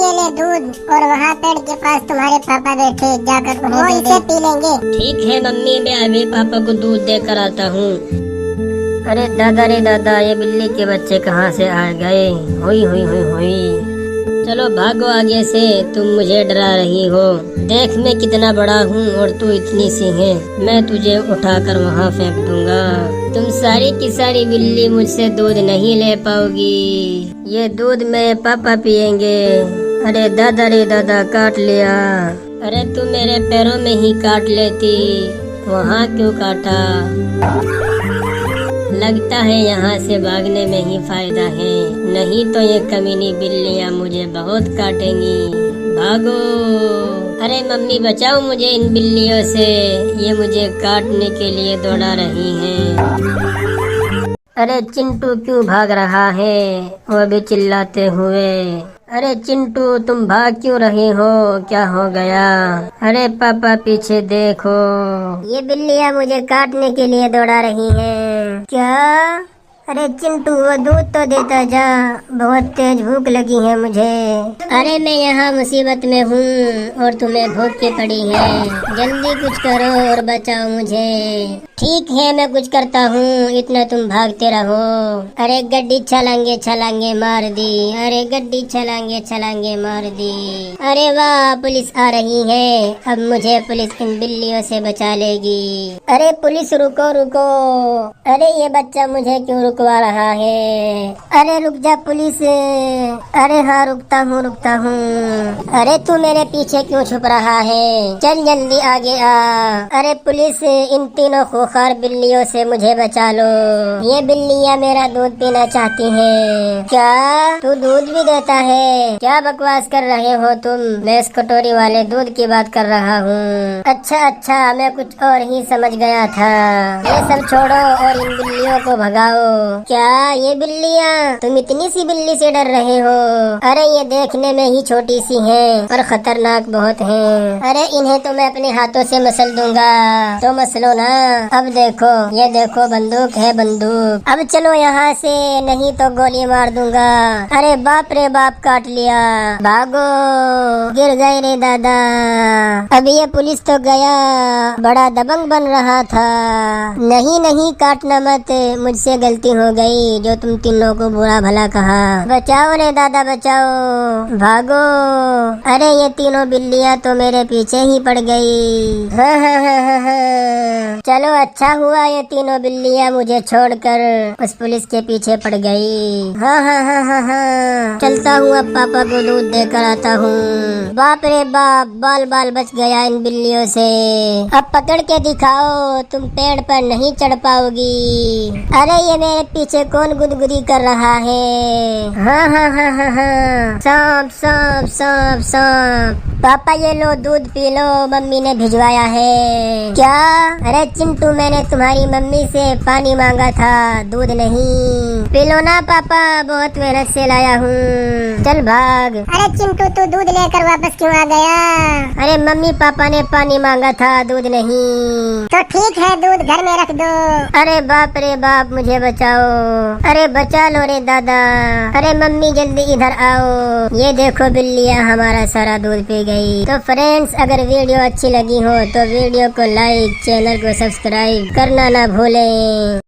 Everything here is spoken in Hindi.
ये ले दूध और वहाँ पेड़ के पास तुम्हारे पापा बैठे, जाकर उन्हें दे दे, पी लेंगे। ठीक है मम्मी, मैं अभी पापा को दूध देकर आता हूँ। अरे दादा रे दादा, ये बिल्ली के बच्चे कहाँ से आ गए? हुई हुई हुई हुई। चलो भागो आगे से, तुम मुझे डरा रही हो। देख मैं कितना बड़ा हूँ और तू इतनी सी है। मैं तुझे उठाकर वहाँ फेंक दूंगा। तुम सारी की सारी बिल्ली मुझसे दूध नहीं ले पाओगी। ये दूध में पापा पियेंगे। अरे दादा रे दादा, काट लिया। अरे तू मेरे पैरों में ही काट लेती, वहाँ क्यों काटा? लगता है यहाँ से भागने में ही फायदा है, नहीं तो ये कमीनी बिल्लियाँ मुझे बहुत काटेंगी। भागो। अरे मम्मी बचाओ मुझे इन बिल्लियों से, ये मुझे काटने के लिए दौड़ा रही हैं। अरे चिंटू क्यों भाग रहा है वो भी चिल्लाते हुए? अरे चिंटू तुम भाग क्यों रहे हो, क्या हो गया? अरे पापा पीछे देखो, ये बिल्लियाँ मुझे काटने के लिए दौड़ा रही हैं। क्या? अरे चिंटू वो दूध तो देता जा, बहुत तेज भूख लगी है मुझे। अरे मैं यहाँ मुसीबत में हूँ और तुम्हें भूख की पड़ी है, जल्दी कुछ करो और बचाओ मुझे। ठीक है मैं कुछ करता हूँ, इतना तुम भागते रहो। अरे गड्डी छलांगे छलांगे मार दी, अरे गड्डी छलांगे छलांगे मार दी। अरे वाह पुलिस आ रही है, अब मुझे पुलिस इन बिल्लियों से बचा लेगी। अरे पुलिस रुको रुको, अरे ये बच्चा मुझे क्यों रुकवा रहा है? अरे रुक जा पुलिस। अरे हाँ रुकता हूँ। अरे तू मेरे पीछे क्यों छुप रहा है? चल जल्दी आगे आ। अरे पुलिस इन तीनों खूंखार बिल्लियों से मुझे बचा लो, ये बिल्लियाँ मेरा दूध पीना चाहती हैं। क्या तू दूध भी देता है? क्या बकवास कर रहे हो तुम? मैं इस कटोरी वाले दूध की बात कर रहा हूँ। अच्छा मैं कुछ और ही समझ गया था। ये सब छोड़ो और इन बिल्लियों को भगाओ। क्या ये बिल्लियाँ? तुम इतनी सी बिल्ली से डर रहे हो? अरे ये देखने में ही छोटी सी हैं और खतरनाक बहुत हैं। अरे इन्हें तो मैं अपने हाथों से मसल दूंगा। तो मसलो ना। अब देखो, ये देखो बंदूक है बंदूक। अब चलो यहाँ से, नहीं तो गोली मार दूंगा। अरे बाप रे बाप, काट लिया। भागो, गिर गए रे दादा। अब ये पुलिस तो गया, बड़ा दबंग बन रहा था। नहीं काटना मत, मुझसे गलती हो गई जो तुम तीनों को बुरा भला कहा। बचाओ रे दादा बचाओ, भागो। अरे ये तीनों बिल्लियाँ तो मेरे पीछे ही पड़ गई। हाँ। चलो अच्छा हुआ ये तीनों बिल्लियाँ मुझे छोड़कर उस पुलिस के पीछे पड़ गई। हाँ। चलता हूँ, अब पापा को दूध देकर आता हूँ। बाप रे बाप, बाल बच गया इन बिल्लियों से। अब पकड़ के दिखाओ, तुम पेड़ पर नहीं चढ़ पाओगी। अरे ये मेरे पीछे कौन गुदगुदी कर रहा है? हाँ। सांप। पापा ये लो दूध पी लो, मम्मी ने भिजवाया है। क्या? अरे चिंटू मैंने तुम्हारी मम्मी से पानी मांगा था, दूध नहीं। पी लो ना पापा, बहुत मेहनत से लाया हूँ। चल भाग। अरे चिंटू तू दूध लेकर वापस क्यों आ गया? अरे मम्मी पापा ने पानी मांगा था, दूध नहीं। तो ठीक है दूध घर में रख दो। अरे बाप रे बाप, मुझे बचाओ। अरे बचा लो रे दादा। अरे मम्मी जल्दी इधर आओ, ये देखो बिल्लियाँ हमारा सारा दूध पी गई। तो फ्रेंड्स अगर वीडियो अच्छी लगी हो तो वीडियो को लाइक, चैनल को सब्सक्राइब करना ना भूलें।